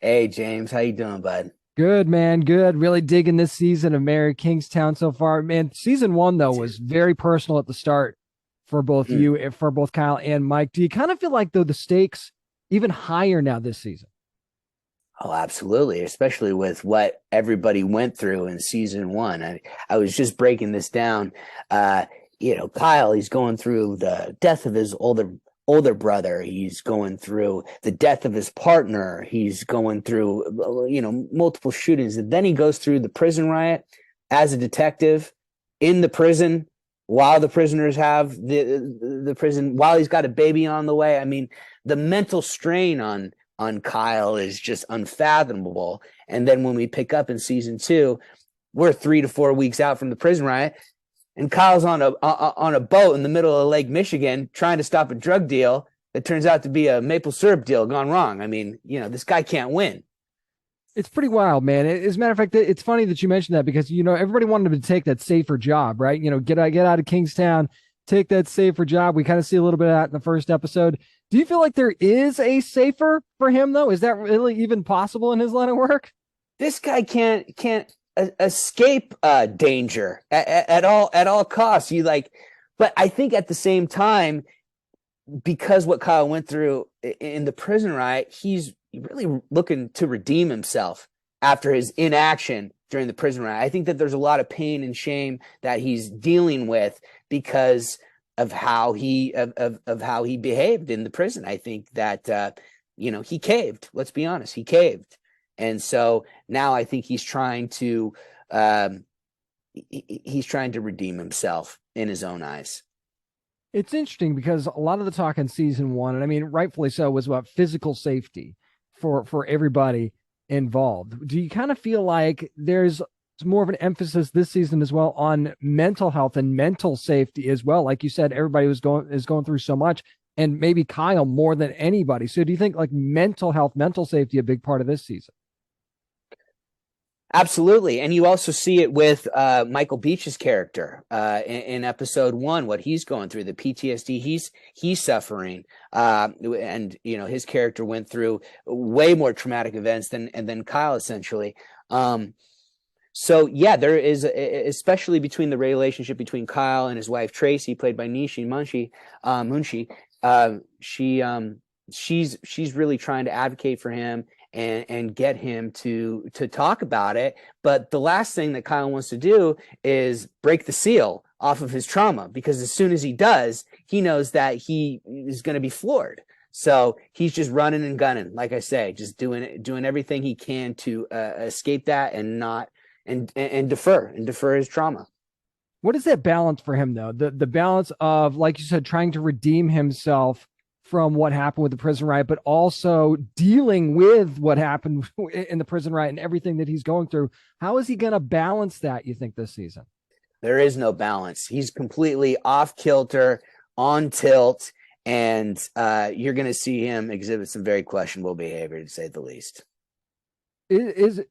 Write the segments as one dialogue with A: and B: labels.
A: Hey James, how you doing, bud?
B: Good, man. Good. Really digging this season of Mary Kingstown so far. Man, season one, though,
A: Too.
B: was very personal at the start for both
A: Mm.
B: you and for both Kyle and Mike. Do you kind of feel like, though, the stakes even higher now this season?
A: Oh, absolutely, especially with what everybody went through in season one. I was just breaking this down. Uh, Kyle, he's going through the death of his older brother. He's going through the death of his partner. He's going through multiple shootings, and then he goes through the prison riot as a detective in the prison while the prisoners have the prison while he's got a baby on the way. I mean, the mental strain on Kyle is just unfathomable. And then when we pick up in season two, we're 3 to 4 weeks out from the prison riot, and Kyle's on a boat in the middle of Lake Michigan trying to stop a drug deal that turns out to be a maple syrup deal gone wrong. I mean, this guy can't win.
B: It's pretty wild, man. As a matter of fact, it's funny that you mentioned that because everybody wanted him to take that safer job, right? Get out of Kingstown, take that safer job. We kind of see a little bit of that in the first episode. Do you feel like there is a safer for him though? Is that really even possible in his line of work?
A: This guy can't escape danger at all costs. But I think at the same time, because what Kyle went through in the prison riot, he's really looking to redeem himself after his inaction during the prison riot. I think that there's a lot of pain and shame that he's dealing with because of how of how he behaved in the prison. I think that he caved. Let's be honest, he caved, and so now I think um, he's trying to redeem himself in his own eyes.
B: It's interesting because a lot of the talk in season one, and I mean, rightfully so, was about physical safety for everybody involved. Do you kind of feel like there's more of an emphasis this season as well on mental health and mental safety as well? Like you said, everybody is going through so much, and maybe Kyle more than anybody. So do you think like mental health, mental safety, a big part of this season?
A: Absolutely, and you also see it with Michael Beach's character in episode one, what he's going through, the PTSD he's suffering, and his character went through way more traumatic events than Kyle essentially. So yeah, there is, especially between the relationship between Kyle and his wife Tracy, played by Nishi Munshi. She's really trying to advocate for him and get him to talk about it. But the last thing that Kyle wants to do is break the seal off of his trauma, because as soon as he does, he knows that he is going to be floored. So he's just running and gunning, like I say, just doing everything he can to escape that and not and defer his trauma.
B: What is that balance for him though? The balance of, like you said, trying to redeem himself from what happened with the prison riot, but also dealing with what happened in the prison riot and everything that he's going through. How is he going to balance that, you think, this season?
A: There is no balance. He's completely off kilter, on tilt, and you're going to see him exhibit some very questionable behavior, to say the least.
B: Is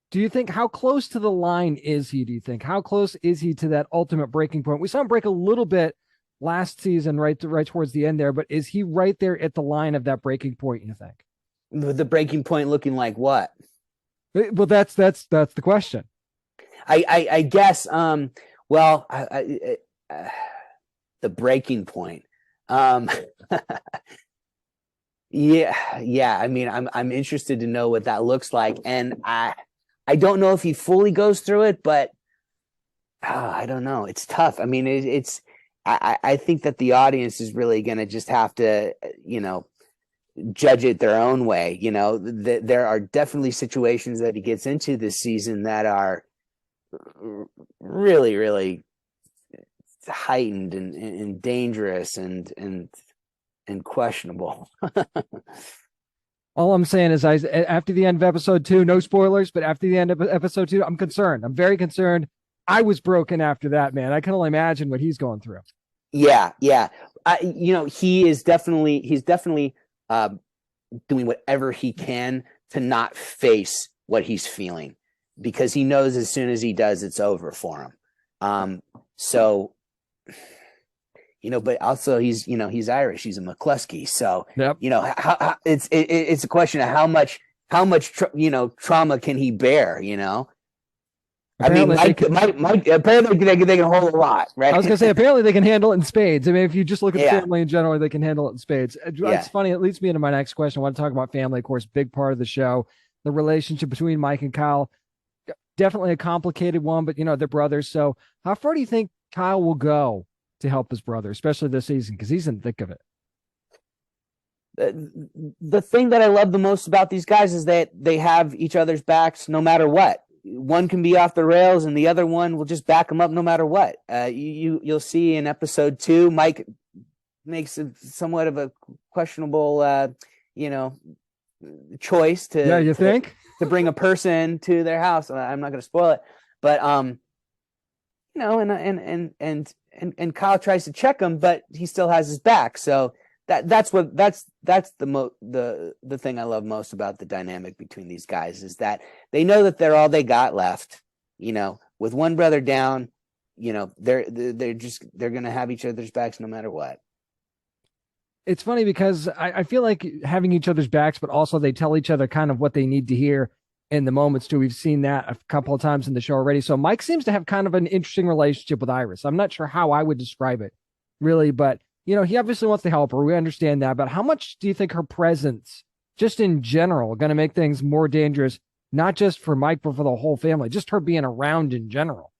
B: Do you think, how close to the line is he? Do you think, how close is he to that ultimate breaking point? We saw him break a little bit last season, right towards the end there, but is he right there at the line of that breaking point, you think?
A: The breaking point looking like what?
B: Well, that's the question.
A: I guess. Well, the breaking point. Um, yeah. I mean, I'm interested to know what that looks like, and I don't know if he fully goes through it, but I don't know. It's tough. I mean, it's. I think that the audience is really going to just have to, judge it their own way. There are definitely situations that he gets into this season that are really, really heightened and dangerous and questionable.
B: All I'm saying is, after the end of episode two, no spoilers, but after the end of episode two, I'm concerned. I'm very concerned. I was broken after that, man. I can only imagine what he's going through.
A: Yeah. He's definitely uh, doing whatever he can to not face what he's feeling, because he knows as soon as he does, it's over for him. So but also he's Irish. He's a McLusky. So
B: Yep.
A: it's a question of how much how much trauma can he bear? I mean,
B: Apparently,
A: Mike apparently they can hold a lot, right?
B: I was gonna say apparently they can handle it in spades. I mean, if you just look at the
A: Yeah,
B: family in general, they can handle it in spades.
A: yeah.
B: It's funny. It leads me into my next question. I want to talk about family, of course, big part of the show. The relationship between Mike and Kyle, definitely a complicated one, but they're brothers. So, how far do you think Kyle will go to help his brother, especially this season, because he's in the thick of it?
A: The thing that I love the most about these guys is that they have each other's backs no matter what. One can be off the rails and the other one will just back them up no matter what. You'll see in episode 2, Mike makes somewhat of a questionable, choice
B: Yeah, you think?
A: to bring a person to their house. I'm not going to spoil it, but and Kyle tries to check him, but he still has his back. So that's the thing I love most about the dynamic between these guys is that they know that they're all they got left. With one brother down, they're going to have each other's backs no matter what.
B: It's funny because I feel like having each other's backs, but also they tell each other kind of what they need to hear in the moments too. We've seen that a couple of times in the show already. So Mike seems to have kind of an interesting relationship with Iris. I'm not sure how I would describe it really, but he obviously wants to help her. We understand that, but how much do you think her presence, just in general, going to make things more dangerous, not just for Mike, but for the whole family, just her being around in general?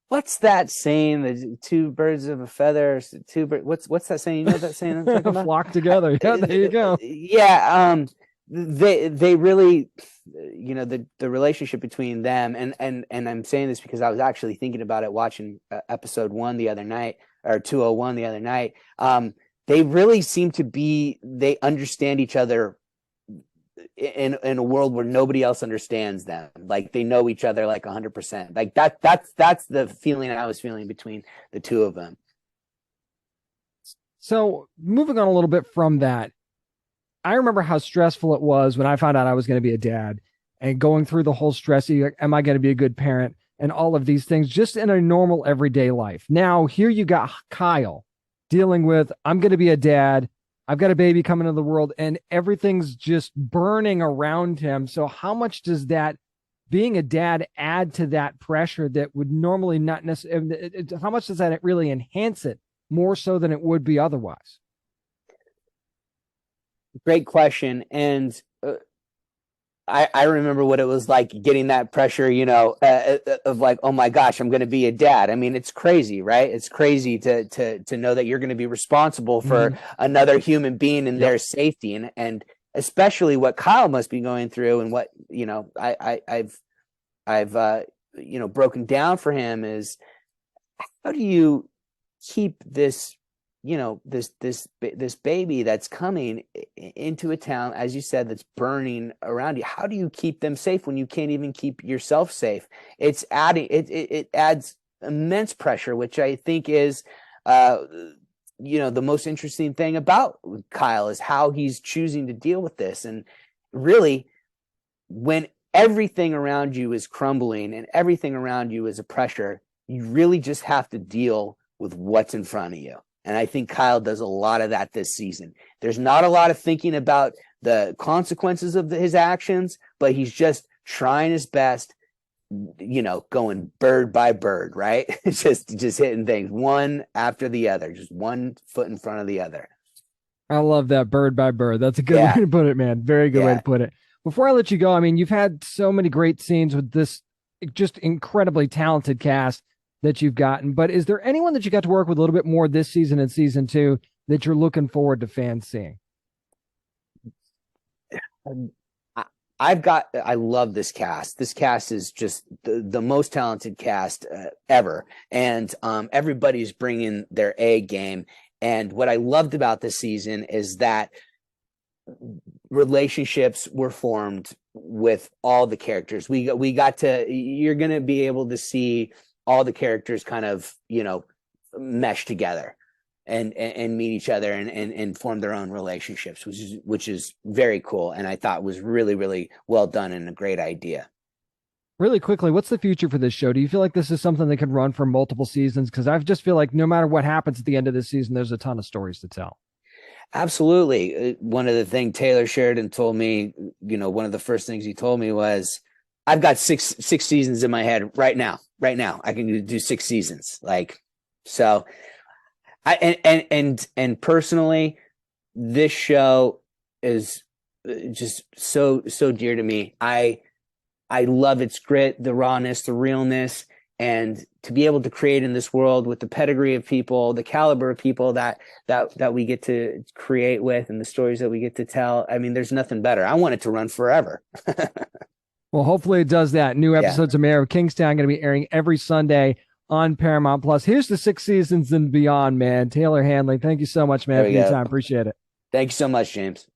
A: What's that saying? The two birds of a feather, what's that saying? You know that saying I'm talking about?
B: Flock together. Yeah, there you go.
A: Yeah. They really, the relationship between them and I'm saying this because I was actually thinking about it watching episode 1 the other night, or 201 the other night. They really seem to they understand each other in a world where nobody else understands them. Like they know each other like 100%. Like that's the feeling I was feeling between the two of them.
B: So moving on a little bit from that, I remember how stressful it was when I found out I was going to be a dad and going through the whole stress. Like, am I going to be a good parent? And all of these things just in a normal everyday life. Now, here you got Kyle dealing with, I'm going to be a dad. I've got a baby coming into the world and everything's just burning around him. So how much does that being a dad add to that pressure that would normally not necessarily, how much does that really enhance it more so than it would be otherwise?
A: Great question. And I remember what it was like getting that pressure, of like, oh my gosh, I'm going to be a dad. I mean, it's crazy, right? It's crazy to know that you're going to be responsible for another human being and their safety. And especially what Kyle must be going through and what, I've broken down for him is how do you keep this this baby that's coming into a town, as you said, that's burning around you? How do you keep them safe when you can't even keep yourself safe? It's adding it adds immense pressure, which I think is the most interesting thing about Kyle is how he's choosing to deal with this. And really, when everything around you is crumbling and everything around you is a pressure, you really just have to deal with what's in front of you. And I think Kyle does a lot of that this season. There's not a lot of thinking about the consequences of his actions, but he's just trying his best, going bird by bird, right? just hitting things one after the other, just one foot in front of the other.
B: I love that, bird by bird. That's a good way to put it, man. Very good way to put it. Before I let you go, I mean, you've had so many great scenes with this just incredibly talented cast that you've gotten, but is there anyone that you got to work with a little bit more this season and season 2 that you're looking forward to fans seeing?
A: I love this cast. This cast is just the most talented cast ever. And everybody's bringing their A game. And what I loved about this season is that relationships were formed with all the characters. You're going to be able to see all the characters kind of, mesh together and meet each other and form their own relationships, which is very cool. And I thought was really, really well done and a great idea.
B: Really quickly, what's the future for this show? Do you feel like this is something that could run for multiple seasons? Because I just feel like no matter what happens at the end of this season, there's a ton of stories to tell.
A: Absolutely. One of the things Taylor Sheridan told me, one of the first things he told me was, I've got six seasons in my head right now. Right now, I can do 6 seasons. Like, so and personally, this show is just so dear to me. I love its grit, the rawness, the realness, and to be able to create in this world with the pedigree of people, the caliber of people that we get to create with, and the stories that we get to tell. I mean, there's nothing better. I want it to run forever.
B: Well, hopefully it does that. New
A: Yeah.
B: episodes of Mayor of Kingstown going to be airing every Sunday on Paramount Plus. Here's to 6 seasons and beyond, man. Taylor Handley, thank you so much, man,
A: There
B: for
A: we
B: your
A: go.
B: time. Appreciate it.
A: Thank you so much, James.